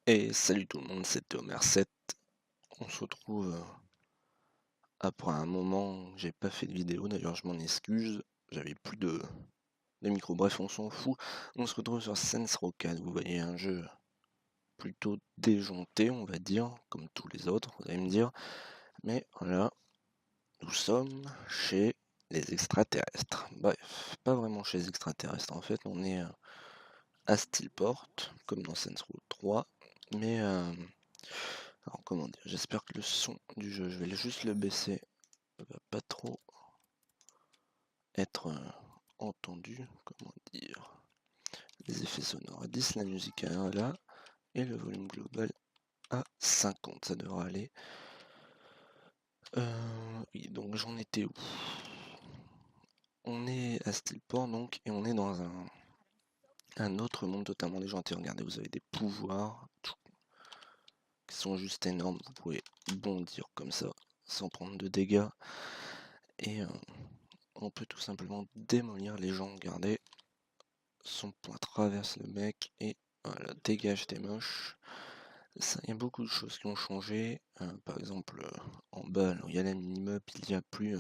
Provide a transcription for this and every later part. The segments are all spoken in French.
Et salut tout le monde, c'est Théomer7. On se retrouve après un moment, j'ai pas fait de vidéo, d'ailleurs je m'en excuse, j'avais plus de micro, bref on s'en fout. On se retrouve sur Saints Row 4, vous voyez un jeu plutôt déjanté on va dire, comme tous les autres, vous allez me dire. Mais voilà, nous sommes chez les extraterrestres. Bref, pas vraiment chez les extraterrestres, en fait on est à Steelport, comme dans Saints Row 3, mais alors comment dire, j'espère que le son du jeu, je vais juste le baisser, va pas trop être entendu, comment dire, les effets sonores à 10, la musique à 1 là, et le volume global à 50, ça devrait aller. Oui, donc j'en étais où? On est à Steelport donc, et on est dans un autre monde totalement déjanté. Regardez, vous avez des pouvoirs qui sont juste énormes, vous pouvez bondir comme ça, sans prendre de dégâts, et on peut tout simplement démolir les gens, regardez. Son poing traverse le mec et voilà, dégage tes moches. Il y a beaucoup de choses qui ont changé. Par exemple, en bas, là où il y a la mini-map, il n'y a plus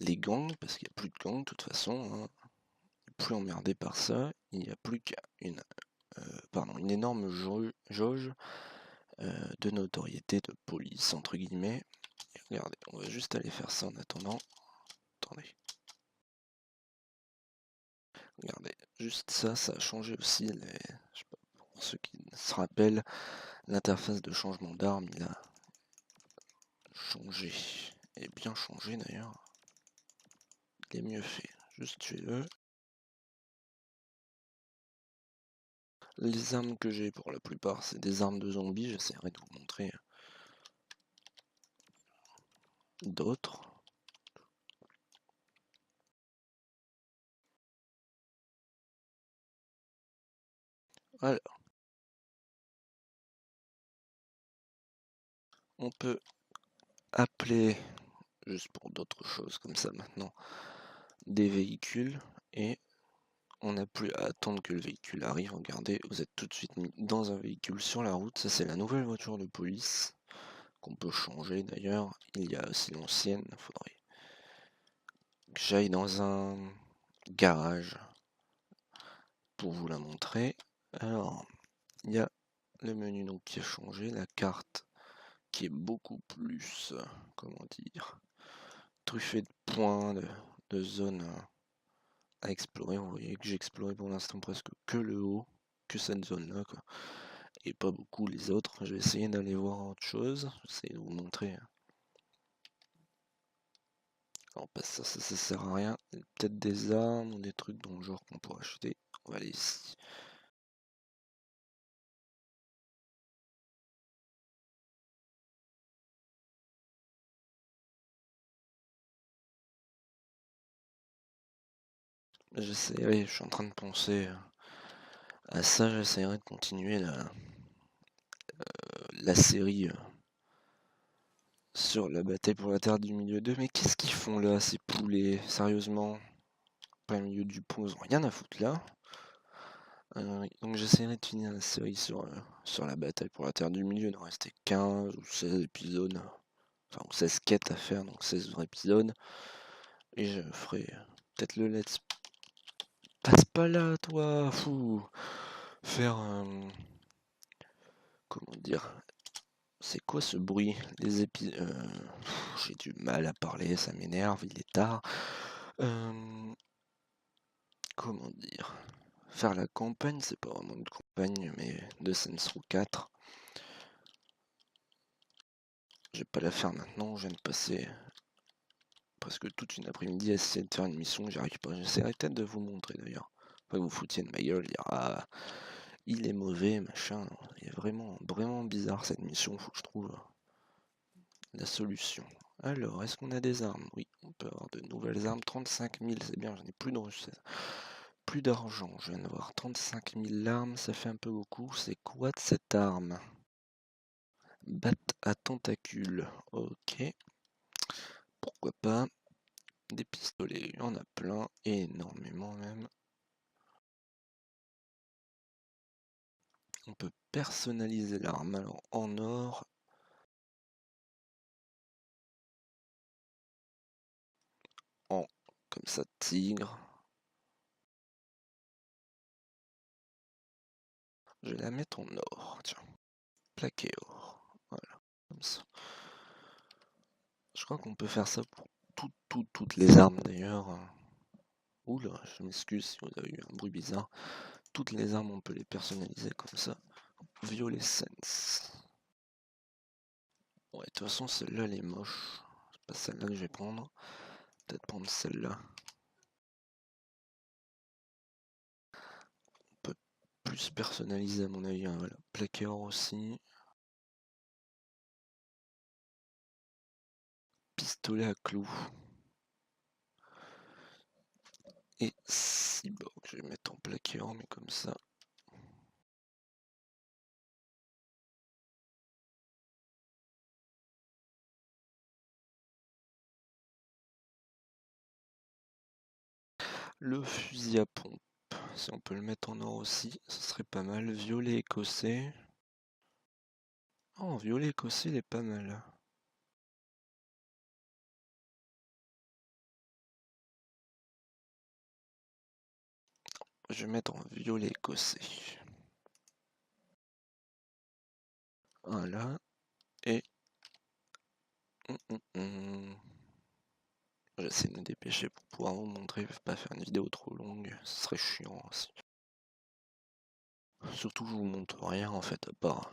les gangs, parce qu'il n'y a plus de gangs de toute façon. Hein. Plus emmerdé par ça. Il n'y a plus qu'une une énorme jauge de notoriété, de police, entre guillemets. Et regardez, on va juste aller faire ça en attendant. Attendez. Regardez, juste ça, ça a changé aussi. Je sais pas, pour ceux qui se rappellent, l'interface de changement d'arme, il a changé. Et bien changé d'ailleurs. Il est mieux fait. Juste tuez-le. Les armes que j'ai pour la plupart, c'est des armes de zombies. J'essaierai de vous montrer d'autres. Alors, on peut appeler, juste pour d'autres choses comme ça maintenant, des véhicules. Et on n'a plus à attendre que le véhicule arrive. Regardez, vous êtes tout de suite mis dans un véhicule sur la route. Ça, c'est la nouvelle voiture de police qu'on peut changer d'ailleurs. Il y a aussi l'ancienne. Il faudrait que j'aille dans un garage pour vous la montrer. Alors, il y a le menu donc qui a changé, la carte qui est beaucoup plus, comment dire, truffée de points, de zones à explorer. Vous voyez que j'ai exploré pour l'instant presque que le haut, que cette zone-là, quoi. Et pas beaucoup les autres. Je vais essayer d'aller voir autre chose. J'essaie de vous montrer. Alors, pas ça sert à rien. Peut-être des armes ou des trucs dans le genre qu'on pourrait acheter. On va aller ici. J'essaierai, je suis en train de penser à ça, j'essaierai de continuer la série sur la bataille pour la Terre du Milieu 2. Mais qu'est-ce qu'ils font là, ces poulets? Sérieusement? Pas au milieu du pont, ils ont rien à foutre là. Donc j'essaierai de finir la série sur la bataille pour la Terre du Milieu. Il en restait 15 ou 16 épisodes. Enfin, ou 16 quêtes à faire, donc 16 vrais épisodes. Et je ferai peut-être le let's... Passe pas là, toi, fou. Faire comment dire? C'est quoi ce bruit? Les j'ai du mal à parler, ça m'énerve, il est tard. Comment dire? Faire la campagne, c'est pas vraiment une campagne, mais de Saints Row 4. Je vais pas la faire maintenant, je viens de passer presque toute une après-midi à essayer de faire une mission que j'arrive pas. J'essaierai peut-être de vous montrer d'ailleurs. Pas que vous foutiez de ma gueule, dire ah il est mauvais, machin. Il est vraiment, vraiment bizarre cette mission, faut que je trouve la solution. Alors, est-ce qu'on a des armes? Oui, on peut avoir de nouvelles armes. 35 000, c'est bien, j'en ai plus d'argent. Je viens d'avoir 35 000 armes, ça fait un peu beaucoup. C'est quoi de cette arme? Batte à tentacules. Ok, pourquoi pas. Des pistolets, il y en a plein, et énormément même. On peut personnaliser l'arme. Alors en or, en comme ça tigre. Je vais la mettre en or, tiens. Plaqué or. Voilà, comme ça. Je crois qu'on peut faire ça pour toutes les armes d'ailleurs. Oula, je m'excuse si vous avez eu un bruit bizarre. Toutes les armes, on peut les personnaliser comme ça. Violet Sense. Ouais, de toute façon, celle-là, elle est moche. C'est pas celle-là que je vais prendre. Peut-être prendre celle-là. On peut plus personnaliser à mon avis. Hein, voilà. Plaqué or aussi. Pistolet à clous. Et cyborg. Je vais mettre en plaqué or, mais comme ça. Le fusil à pompe. Si on peut le mettre en or aussi, ce serait pas mal. Violet écossais. Oh, violet écossais, il est pas mal. Je vais mettre en violet écossais. Voilà. Et... J'essaie de me dépêcher pour pouvoir vous montrer, pas faire une vidéo trop longue, ce serait chiant aussi. Surtout je vous montre rien en fait, à part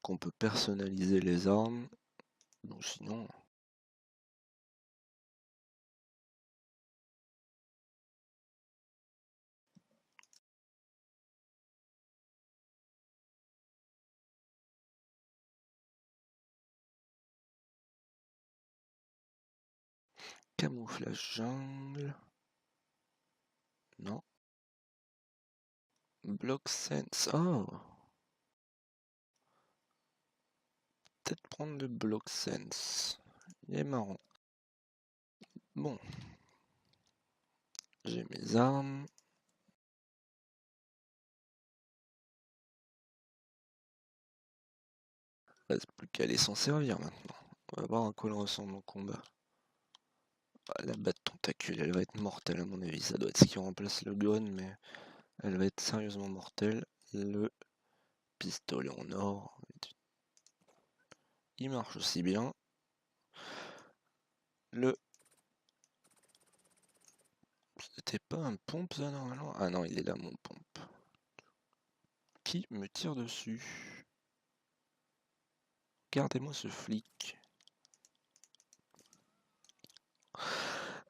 qu'on peut personnaliser les armes. Donc sinon... Camouflage jungle. Non. Block sense. Oh, peut-être prendre le block sense. Il est marrant. Bon. J'ai mes armes. Reste plus qu'à aller s'en servir maintenant. On va voir à quoi elle ressemble en combat. Ah, la batte tentacule, elle va être mortelle à mon avis. Ça doit être ce qui remplace le gun, mais elle va être sérieusement mortelle. Le pistolet en or, il marche aussi bien. Le... C'était pas un pompe ça normalement? Ah non, il est là mon pompe. Qui me tire dessus? Gardez-moi ce flic.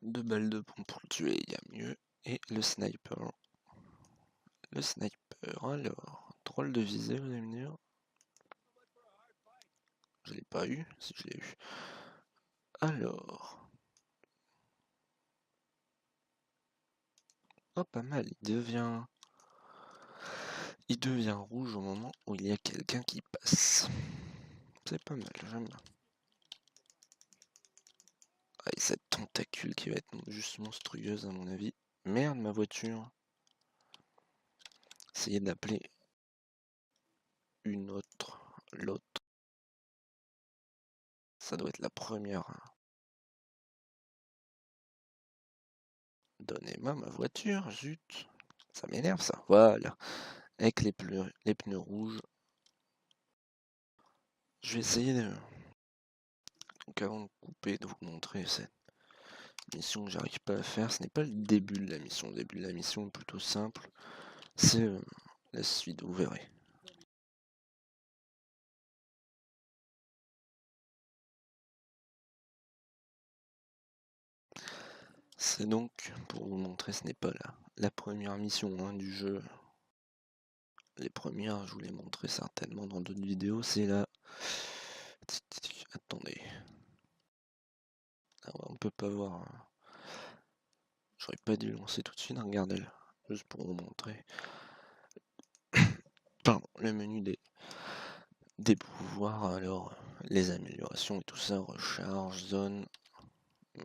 2 balles de pompe pour le tuer, il y a mieux. Et le sniper. Le sniper, alors. Drôle de visée, vous allez me dire. Je l'ai pas eu, si je l'ai eu. Alors. Oh, pas mal, il devient rouge au moment où il y a quelqu'un qui passe. C'est pas mal, j'aime bien. Ah, et cette tentacule qui va être juste monstrueuse à mon avis. Merde, ma voiture. Essayez d'appeler une autre, l'autre. Ça doit être la première. Donnez-moi ma voiture, zut. Ça m'énerve ça. Voilà. Avec les pneus rouges. Je vais essayer de... Donc avant de couper, de vous montrer cette mission que j'arrive pas à faire. Ce n'est pas le début de la mission. Le début de la mission est plutôt simple. C'est la suite, vous verrez. C'est donc, pour vous montrer, ce n'est pas la première mission hein, du jeu. Les premières, je vous les montrerai certainement dans d'autres vidéos. C'est la... Attendez. Ah ouais, on peut pas voir. Hein. J'aurais pas dû lancer tout de suite. Hein, regardez là. Juste pour vous montrer. Pardon, le menu des pouvoirs. Alors, les améliorations et tout ça. Recharge, zone,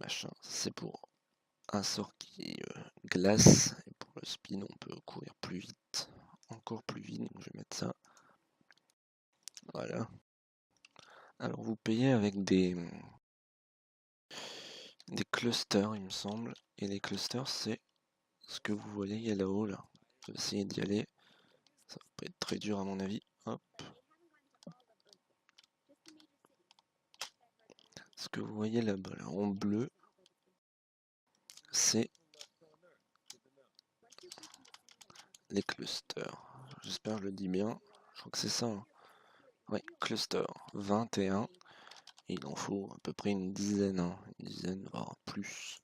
machin. C'est pour un sort qui glace. Et pour le spin, on peut courir plus vite. encore plus vite, donc je vais mettre ça. Voilà. Alors vous payez avec des clusters, il me semble. Et les clusters, c'est ce que vous voyez là-haut, là. Je vais essayer d'y aller. Ça va pas être très dur à mon avis. Hop. Ce que vous voyez là-bas, là, en bleu, c'est les clusters. J'espère que je le dis bien. Je crois que c'est ça. Hein. Ouais, cluster 21. Et il en faut à peu près une dizaine, hein. Une dizaine, voire plus.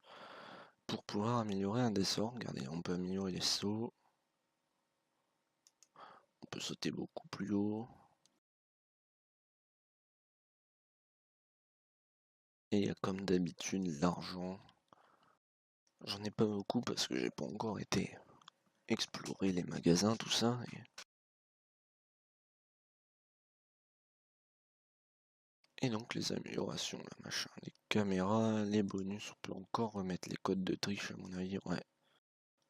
Pour pouvoir améliorer un des sorts. Regardez, on peut améliorer les sauts. On peut sauter beaucoup plus haut. Et il y a comme d'habitude l'argent. J'en ai pas beaucoup parce que j'ai pas encore été explorer les magasins, tout ça. Et donc les améliorations, là, machin, les caméras, les bonus, on peut encore remettre les codes de triche à mon avis, ouais.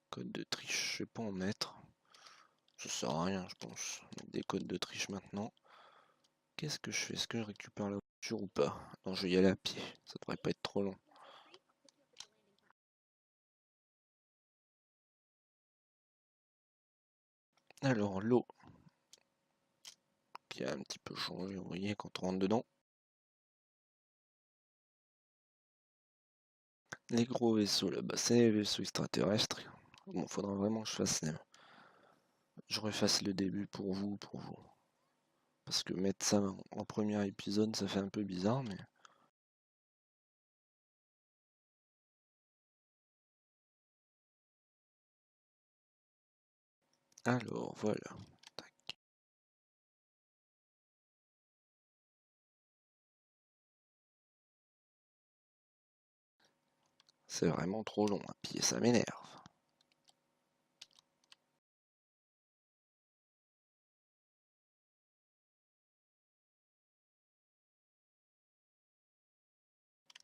Code de triche, je sais pas en mettre. Ça sert à rien, je pense. Mettre des codes de triche maintenant. Qu'est-ce que je fais? Est-ce que je récupère la voiture ou pas? Non, je vais y aller à pied. Ça devrait pas être trop long. Alors, l'eau, qui a un petit peu changé, vous voyez, quand on rentre dedans. Les gros vaisseaux là-bas, c'est les vaisseaux extraterrestres. Bon, faudra vraiment que je refasse le début pour vous, Parce que mettre ça en premier épisode, ça fait un peu bizarre, mais... Alors, voilà. C'est vraiment trop long à pied, ça m'énerve.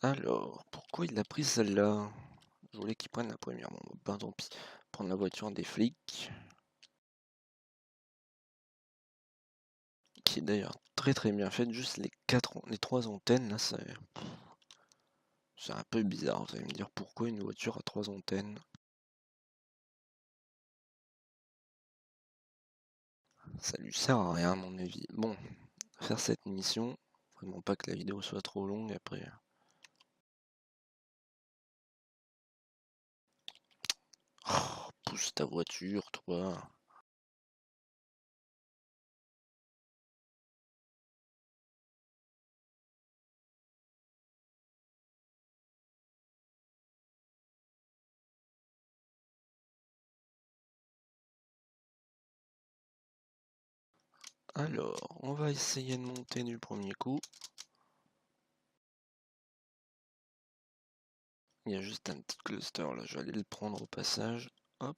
Alors, pourquoi il a pris celle-là? Je voulais qu'il prenne la première. Bon, ben tant pis. Prendre la voiture des flics. Qui est d'ailleurs très très bien faite. Juste les trois antennes, là, c'est un peu bizarre. Vous allez me dire pourquoi une voiture a trois antennes. Ça lui sert à rien, à mon avis. Bon, faire cette mission. Vraiment pas que la vidéo soit trop longue après. Oh, pousse ta voiture, toi. Alors, on va essayer de monter du premier coup. Il y a juste un petit cluster là, je vais aller le prendre au passage. Hop.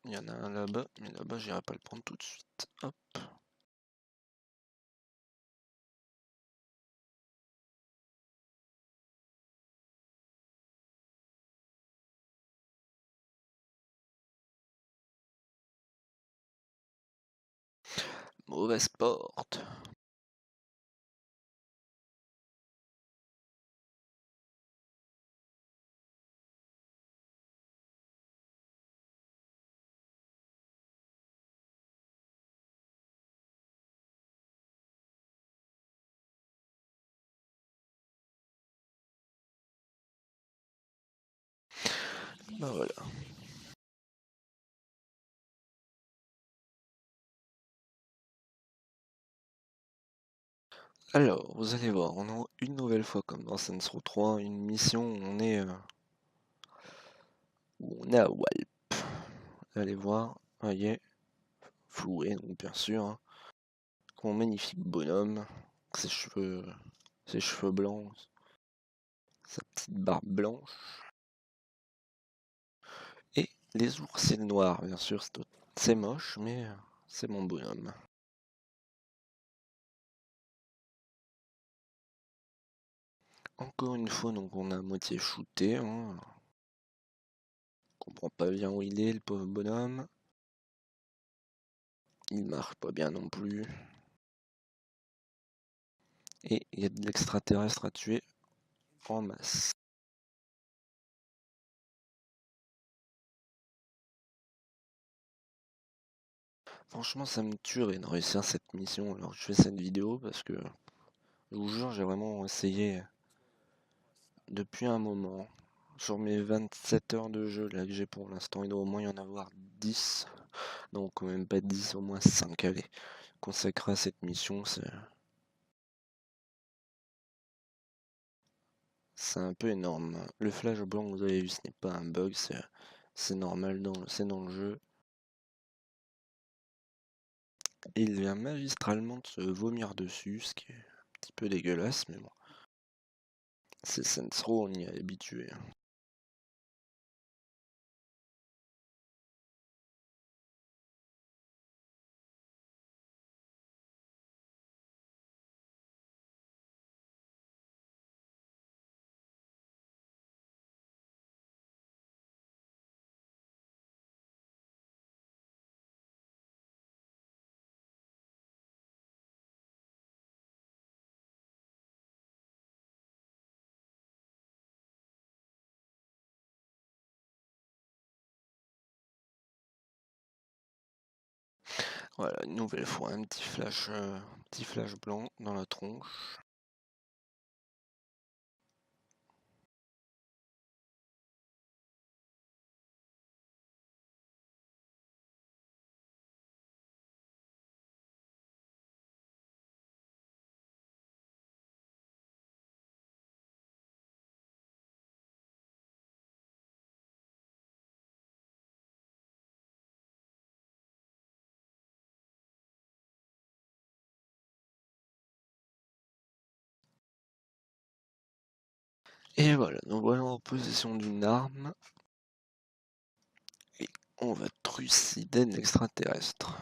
Il y en a un là-bas, mais là-bas j'irai pas le prendre tout de suite. Hop. Mauvaise porte. Bah voilà. Alors, vous allez voir, on a une nouvelle fois comme dans Saints Row 3, une mission où on est à Walp. Vous allez voir, voyez, floué donc bien sûr. Hein. Mon magnifique bonhomme, ses cheveux blancs, sa petite barbe blanche. Et les ourcils noirs, bien sûr, c'est moche, mais c'est mon bonhomme. Encore une fois, donc on a à moitié shooté. Hein. comprends pas bien où il est, le pauvre bonhomme. Il marche pas bien non plus. Et il y a de l'extraterrestre à tuer en masse. Franchement, ça me tuerait de réussir cette mission alors que je fais cette vidéo parce que je vous jure, j'ai vraiment essayé depuis un moment. Sur mes 27 heures de jeu là que j'ai pour l'instant, il doit au moins y en avoir 10. Donc quand même pas 10, au moins 5, allez. Consacré à cette mission, c'est un peu énorme. Le flash blanc que vous avez vu, ce n'est pas un bug, c'est normal, c'est dans le jeu. Et il vient magistralement de se vomir dessus, ce qui est un petit peu dégueulasse, mais bon. C'est Saints Row, on y est habitué. Voilà, une nouvelle fois, un petit flash blanc dans la tronche. Et voilà, nous voilà en possession d'une arme. Et on va trucider l'extraterrestre.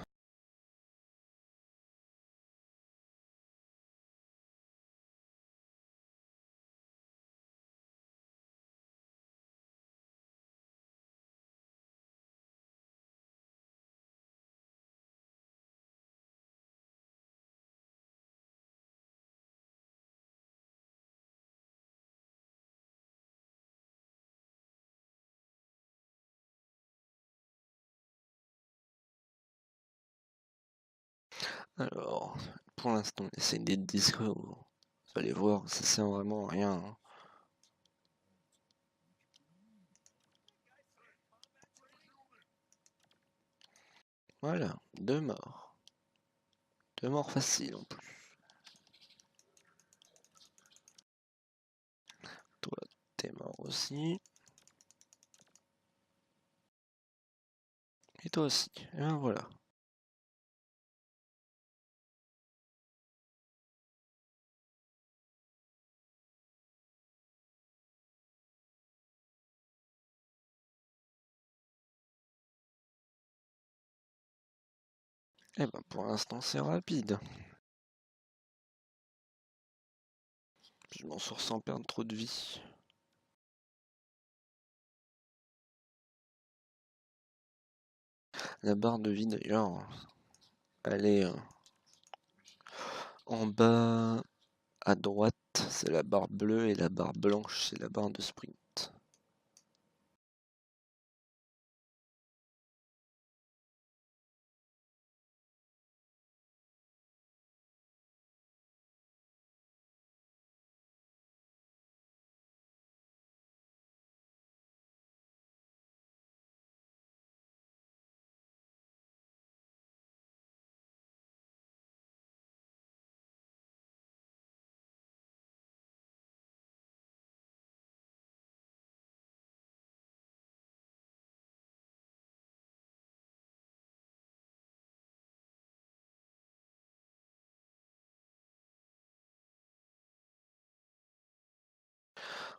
Alors, pour l'instant, on essaie d'être discret. Vous allez voir, ça sert vraiment à rien, hein. Voilà, 2 morts. 2 morts faciles en plus. Toi, t'es mort aussi. Et toi aussi. Et ben voilà. Et ben pour l'instant, c'est rapide. Je m'en sors sans perdre trop de vie. La barre de vie d'ailleurs, elle est en bas à droite, c'est la barre bleue et la barre blanche, c'est la barre de sprint.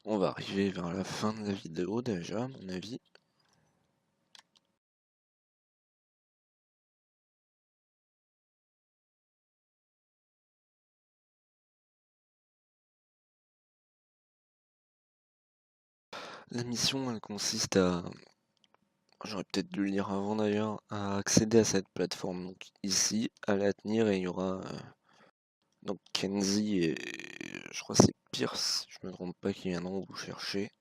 On va arriver vers la fin de la vidéo déjà, à mon avis. La mission, elle consiste à j'aurais peut-être dû le lire avant d'ailleurs, à accéder à cette plateforme. Donc ici, à la tenir, et il y aura donc Kenzie et je crois que c'est Pierce, je me trompe pas, qui viendront vous chercher.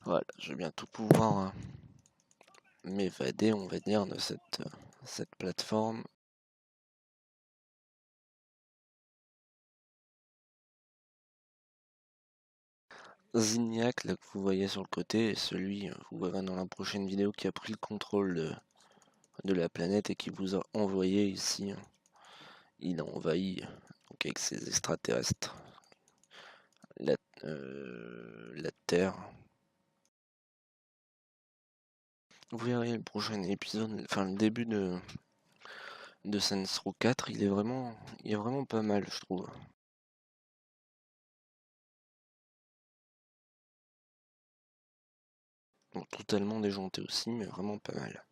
Voilà, je vais bientôt pouvoir m'évader, on va dire, de cette plateforme. Zinniac, là, que vous voyez sur le côté, est celui, vous verrez dans la prochaine vidéo, qui a pris le contrôle de la planète et qui vous a envoyé ici. Il a envahi, donc avec ses extraterrestres, la Terre. Vous verrez le prochain épisode, enfin le début de Saints Row 4, il est vraiment pas mal, je trouve. Bon, totalement déjanté aussi, mais vraiment pas mal.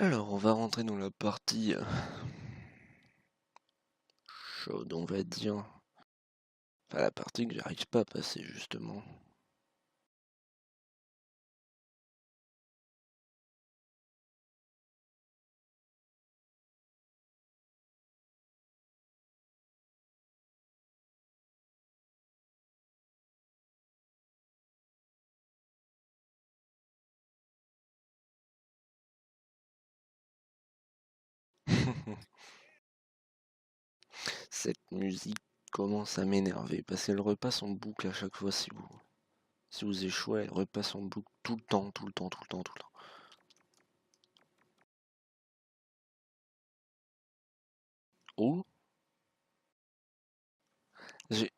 Alors, on va rentrer dans la partie chaude, on va dire. Enfin, la partie que j'arrive pas à passer, justement. Cette musique commence à m'énerver, parce qu'elle repasse en boucle à chaque fois si vous échouez, elle repasse en boucle tout le temps, tout le temps, tout le temps, tout le temps. Oh, j'ai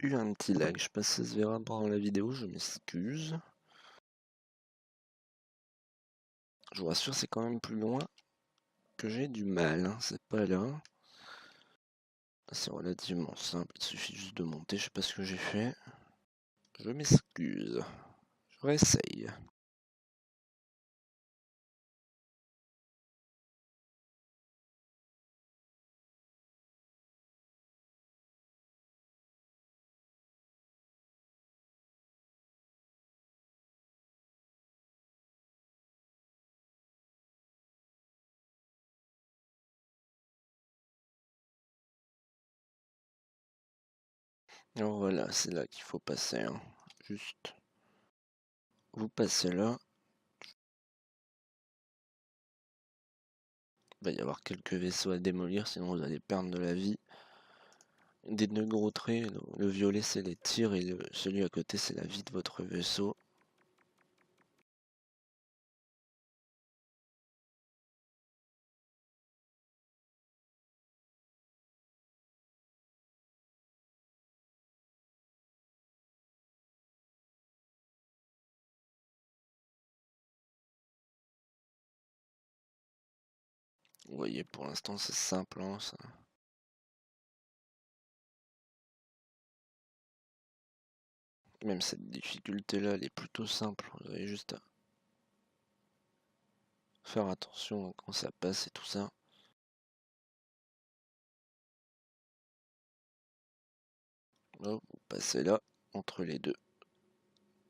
eu un petit lag, je sais pas si ça se verra pendant la vidéo, je m'excuse. Je vous rassure, c'est quand même plus loin que j'ai du mal, hein, c'est pas là. C'est relativement simple, il suffit juste de monter, je sais pas ce que j'ai fait. Je m'excuse, je réessaye. Alors voilà, c'est là qu'il faut passer, hein. Juste, vous passez là. Il va y avoir quelques vaisseaux à démolir, sinon vous allez perdre de la vie. Des nœuds gros traits, le violet c'est les tirs et celui à côté c'est la vie de votre vaisseau. Vous voyez, pour l'instant c'est simple, hein, ça. Même cette difficulté là elle est plutôt simple, vous avez juste à faire attention quand ça passe et tout ça. Hop, vous passez là entre les deux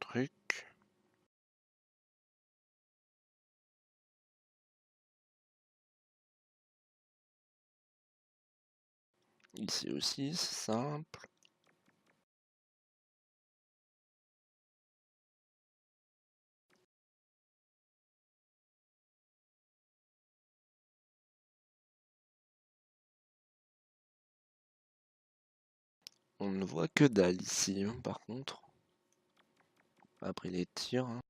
trucs. Ici aussi c'est simple. On ne voit que dalle ici, hein, par contre. Après les tirs, hein.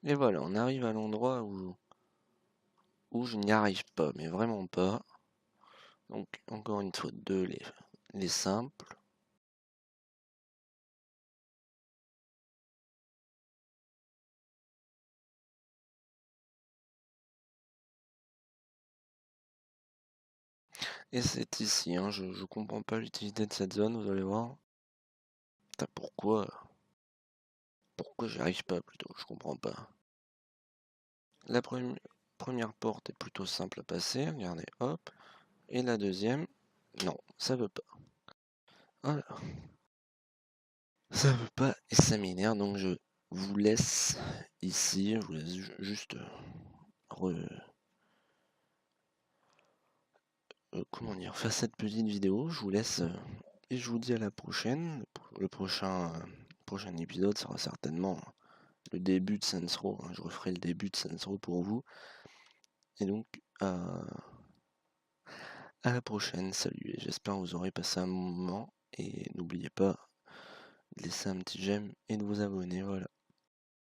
Et voilà, on arrive à l'endroit où je n'y arrive pas, mais vraiment pas. Donc encore une fois, deux les simples. Et c'est ici, hein, je comprends pas l'utilité de cette zone, vous allez voir. Putain, pourquoi j'y arrive pas plutôt, je comprends pas. La première porte est plutôt simple à passer, regardez, hop. Et la deuxième, non, ça veut pas. Voilà. Ça veut pas et ça m'énerve, donc je vous laisse ici, je vous laisse juste comment dire, faire cette petite vidéo. Je vous laisse et je vous dis à la prochaine. Le prochain épisode sera certainement le début de Saints Row, hein. Je referai le début de Saints Row pour vous. Et donc à la prochaine, salut, et j'espère que vous aurez passé un bon moment. Et n'oubliez pas de laisser un petit j'aime et de vous abonner, voilà.